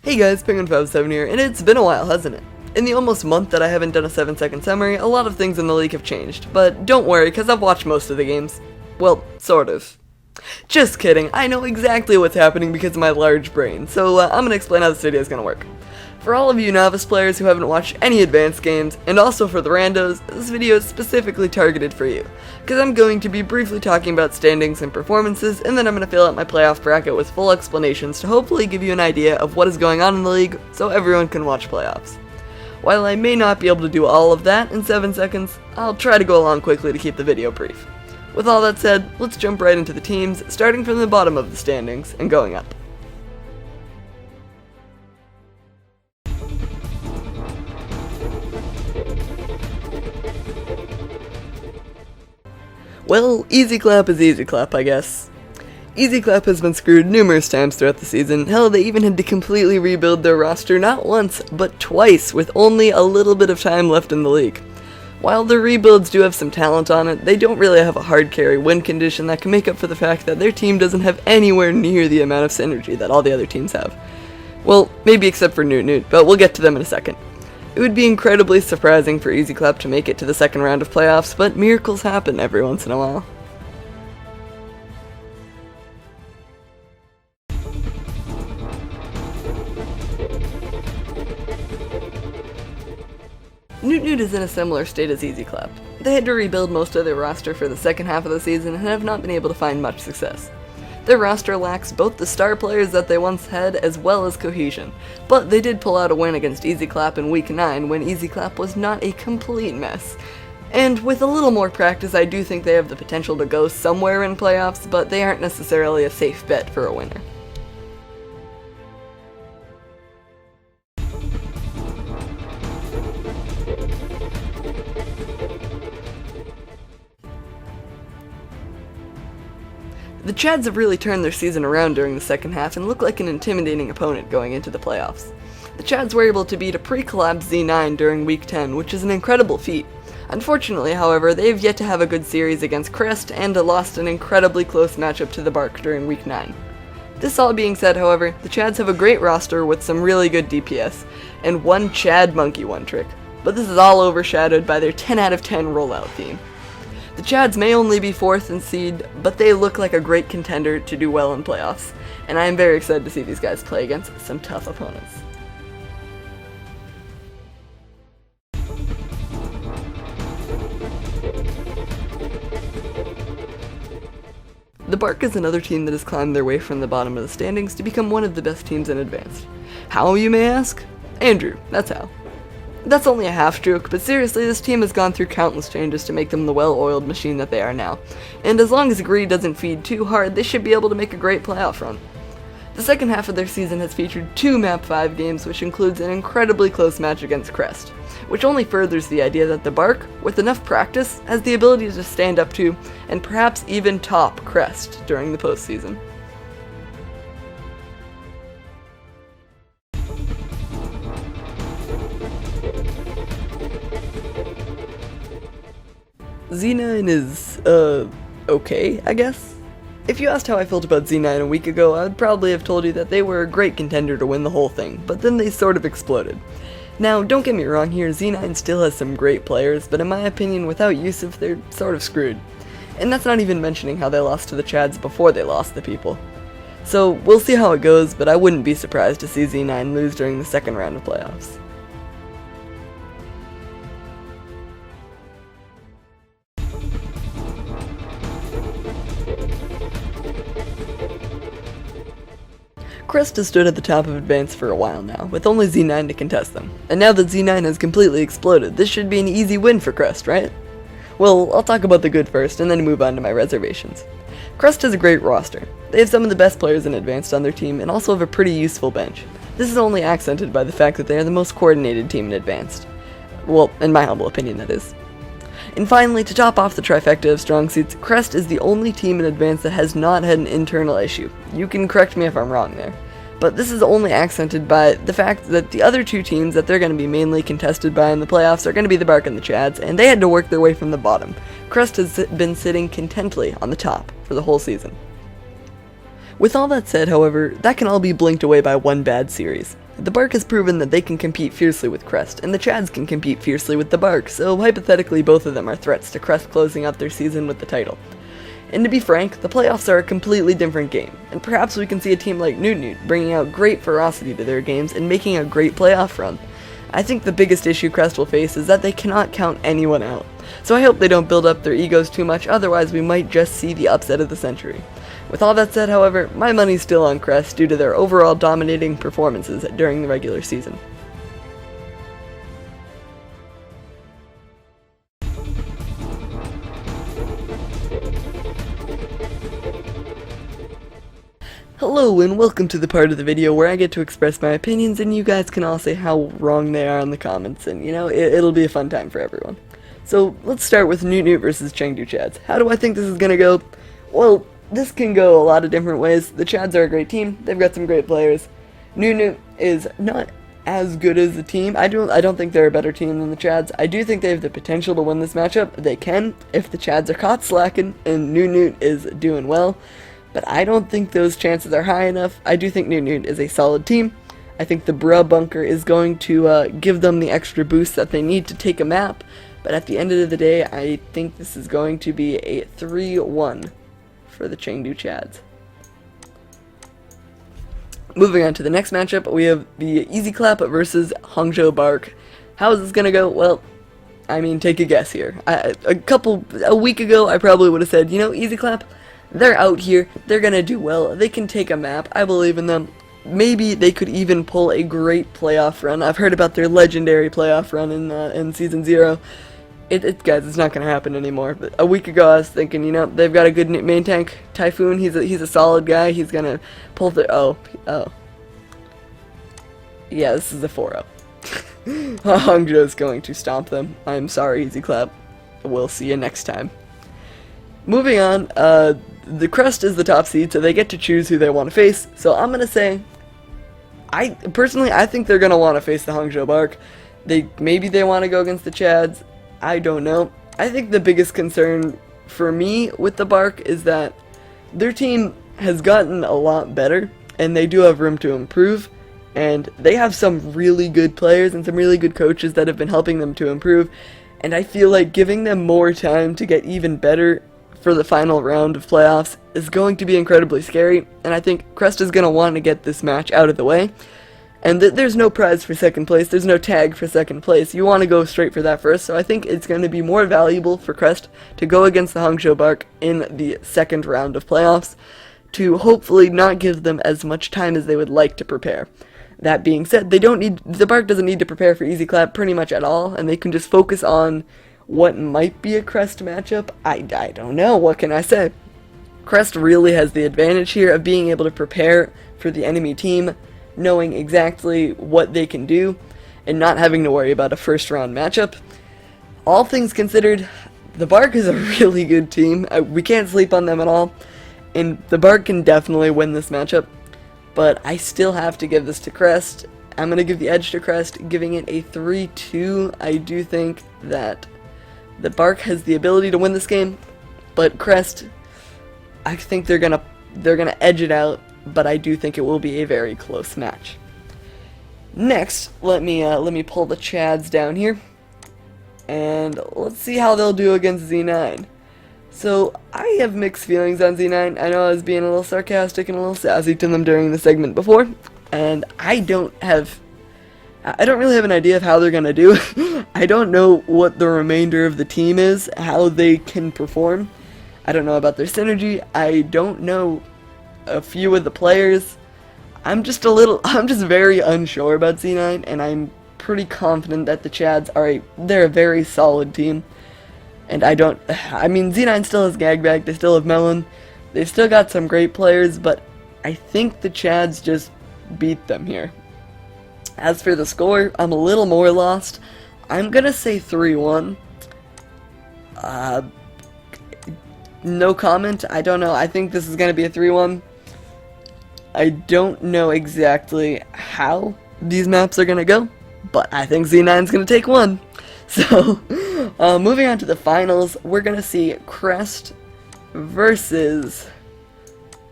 Hey guys, Penguin57 here, and it's been a while, hasn't it? In the almost month that I haven't done a 7-second summary, a lot of things in the league have changed, but don't worry, cause I've watched most of the games. Well, sort of. Just kidding, I know exactly what's happening because of my large brain, so I'm gonna explain how this video is gonna work. For all of you novice players who haven't watched any advanced games, and also for the randos, this video is specifically targeted for you, because I'm going to be briefly talking about standings and performances, and then I'm going to fill out my playoff bracket with full explanations to hopefully give you an idea of what is going on in the league, so everyone can watch playoffs. While I may not be able to do all of that in 7 seconds, I'll try to go along quickly to keep the video brief. With all that said, let's jump right into the teams, starting from the bottom of the standings, and going up. Well, Easy Clap is Easy Clap, I guess. Easy Clap has been screwed numerous times throughout the season. Hell, they even had to completely rebuild their roster not once, but twice, with only a little bit of time left in the league. While their rebuilds do have some talent on it, they don't really have a hard carry win condition that can make up for the fact that their team doesn't have anywhere near the amount of synergy that all the other teams have. Well, maybe except for Newt, but we'll get to them in a second. It would be incredibly surprising for Easy Clap to make it to the second round of playoffs, but miracles happen every once in a while. Newt is in a similar state as Easy Clap. They had to rebuild most of their roster for the second half of the season and have not been able to find much success. Their roster lacks both the star players that they once had as well as cohesion, but they did pull out a win against Easy Clap in Week 9 when Easy Clap was not a complete mess. And with a little more practice, I do think they have the potential to go somewhere in playoffs, but they aren't necessarily a safe bet for a winner. The Chads have really turned their season around during the second half and look like an intimidating opponent going into the playoffs. The Chads were able to beat a pre-collapsed Z9 during Week 10, which is an incredible feat. Unfortunately, however, they have yet to have a good series against Crest and lost an incredibly close matchup to the Bark during Week 9. This all being said, however, the Chads have a great roster with some really good DPS, and one Chad Monkey one-trick, but this is all overshadowed by their 10 out of 10 rollout theme. The Chads may only be 4th in seed, but they look like a great contender to do well in playoffs, and I am very excited to see these guys play against some tough opponents. The Bark is another team that has climbed their way from the bottom of the standings to become one of the best teams in Advanced. How, you may ask? Andrew, that's how. That's only a half joke, but seriously, this team has gone through countless changes to make them the well-oiled machine that they are now, and as long as greed doesn't feed too hard, they should be able to make a great playoff run. The second half of their season has featured 2 Map 5 games, which includes an incredibly close match against Crest, which only furthers the idea that the Bark, with enough practice, has the ability to stand up to, and perhaps even top Crest during the postseason. Z9 is, okay, I guess? If you asked how I felt about Z9 a week ago, I'd probably have told you that they were a great contender to win the whole thing, but then they sort of exploded. Now, don't get me wrong here, Z9 still has some great players, but in my opinion, without Yusuf, they're sort of screwed. And that's not even mentioning how they lost to the Chads before they lost the people. So, we'll see how it goes, but I wouldn't be surprised to see Z9 lose during the second round of playoffs. Crest has stood at the top of Advance for a while now, with only Z9 to contest them. And now that Z9 has completely exploded, this should be an easy win for Crest, right? Well, I'll talk about the good first, and then move on to my reservations. Crest has a great roster. They have some of the best players in Advanced on their team, and also have a pretty useful bench. This is only accented by the fact that they are the most coordinated team in Advanced. Well, in my humble opinion, that is. And finally, to top off the trifecta of strong suits, Crest is the only team in Advance that has not had an internal issue. You can correct me if I'm wrong there. But this is only accented by the fact that the other two teams that they're going to be mainly contested by in the playoffs are going to be the Bark and the Chads, and they had to work their way from the bottom. Crest has been sitting contently on the top for the whole season. With all that said, however, that can all be blinked away by one bad series. The Bark has proven that they can compete fiercely with Crest, and the Chads can compete fiercely with the Bark, so hypothetically both of them are threats to Crest closing out their season with the title. And to be frank, the playoffs are a completely different game, and perhaps we can see a team like Newt bringing out great ferocity to their games and making a great playoff run. I think the biggest issue Crest will face is that they cannot count anyone out, so I hope they don't build up their egos too much, otherwise we might just see the upset of the century. With all that said, however, my money's still on Crest due to their overall dominating performances during the regular season. Hello and welcome to the part of the video where I get to express my opinions and you guys can all say how wrong they are in the comments, and you know, it'll be a fun time for everyone. So let's start with Newt versus Chengdu Chads. How do I think this is gonna go? Well, this can go a lot of different ways. The Chads are a great team, they've got some great players. Newt is not as good as the team. I don't think they're a better team than the Chads. I do think they have the potential to win this matchup. They can if the Chads are caught slacking and Newt is doing well. But I don't think those chances are high enough. I do think Newt is a solid team. I think the Bruh bunker is going to give them the extra boost that they need to take a map. But at the end of the day, I think this is going to be a 3-1 for the Chengdu Chads. Moving on to the next matchup, we have the Easy Clap versus Hangzhou Bark. How is this going to go? Well, I mean, take a guess here. A week ago, I probably would have said, you know, Easy Clap, they're out here, they're gonna do well, they can take a map, I believe in them. Maybe they could even pull a great playoff run. I've heard about their legendary playoff run in Season 0. Guys, it's not gonna happen anymore. But a week ago I was thinking, you know, they've got a good main tank, Typhoon, he's a solid guy, he's gonna pull the, oh. Yeah, this is a 4-0. Hangzhou's going to stomp them. I'm sorry, Easy Clap. We'll see you next time. Moving on, the Crest is the top seed, so they get to choose who they want to face. So I'm going to say, I think they're going to want to face the Hangzhou Bark. Maybe they want to go against the Chads. I don't know. I think the biggest concern for me with the Bark is that their team has gotten a lot better, and they do have room to improve. And they have some really good players and some really good coaches that have been helping them to improve. And I feel like giving them more time to get even better for the final round of playoffs is going to be incredibly scary, and I think Crest is going to want to get this match out of the way. And there's no prize for second place, there's no tag for second place, you want to go straight for that first, so I think it's going to be more valuable for Crest to go against the Hangzhou Bark in the second round of playoffs, to hopefully not give them as much time as they would like to prepare. That being said, the Bark doesn't need to prepare for Easy Clap pretty much at all, and they can just focus on what might be a Crest matchup. I don't know, what can I say? Crest really has the advantage here of being able to prepare for the enemy team, knowing exactly what they can do, and not having to worry about a first round matchup. All things considered, the Bark is a really good team. We can't sleep on them at all, and the Bark can definitely win this matchup, but I still have to give this to Crest. I'm going to give the edge to Crest, giving it a 3-2. I do think that the Bark has the ability to win this game, but Crest, I think they're gonna edge it out, but I do think it will be a very close match. Next, let me pull the Chads down here, and let's see how they'll do against Z9. So I have mixed feelings on Z9. I know I was being a little sarcastic and a little sassy to them during the segment before, and I don't really have an idea of how they're gonna do. I don't know what the remainder of the team is, how they can perform. I don't know about their synergy. I don't know a few of the players. I'm just very unsure about Z9, and I'm pretty confident that the Chads they're a very solid team. And Z9 still has Gagbag, they still have Melon, they've still got some great players, but I think the Chads just beat them here. As for the score, I'm a little more lost. I'm gonna say 3-1. No comment. I don't know. I think this is gonna be a 3-1. I don't know exactly how these maps are gonna go, but I think Z9's gonna take one. So, moving on to the finals, we're gonna see Crest versus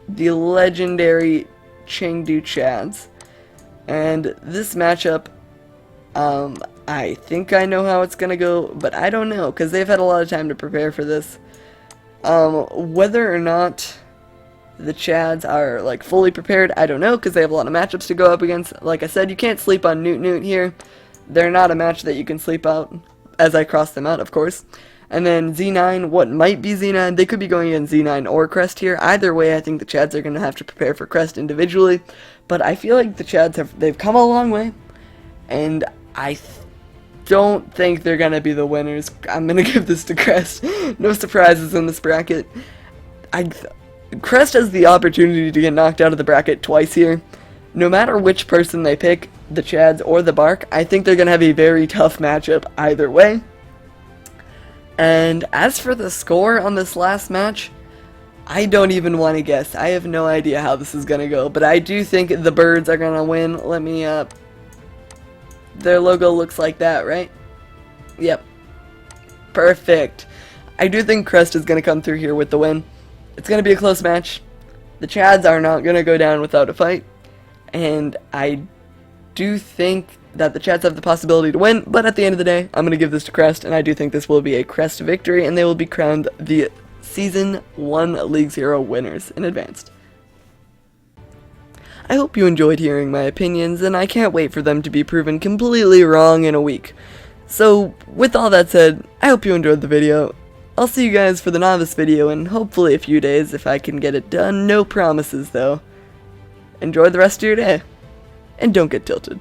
the legendary Chengdu Chads. And this matchup, I think I know how it's gonna go, but I don't know, because they've had a lot of time to prepare for this. Whether or not the Chads are, like, fully prepared, I don't know, because they have a lot of matchups to go up against. Like I said, you can't sleep on Newt here. They're not a match that you can sleep out, as I cross them out, of course. And then Z9, what might be Z9, they could be going against Z9 or Crest here. Either way, I think the Chads are going to have to prepare for Crest individually. But I feel like the Chads they've come a long way, and I don't think they're going to be the winners. I'm going to give this to Crest. No surprises in this bracket. Crest has the opportunity to get knocked out of the bracket twice here. No matter which person they pick, the Chads or the Bark, I think they're going to have a very tough matchup either way. And as for the score on this last match, I don't even want to guess. I have no idea how this is going to go, but I do think the Birds are going to win. Let me, their logo looks like that, right? Yep. Perfect. I do think Crest is going to come through here with the win. It's going to be a close match. The Chads are not going to go down without a fight. And I do think that the Chads have the possibility to win, but at the end of the day, I'm going to give this to Crest, and I do think this will be a Crest victory, and they will be crowned the Season 1 League 0 winners in advance. I hope you enjoyed hearing my opinions, and I can't wait for them to be proven completely wrong in a week. So, with all that said, I hope you enjoyed the video. I'll see you guys for the novice video in hopefully a few days if I can get it done. No promises, though. Enjoy the rest of your day, and don't get tilted.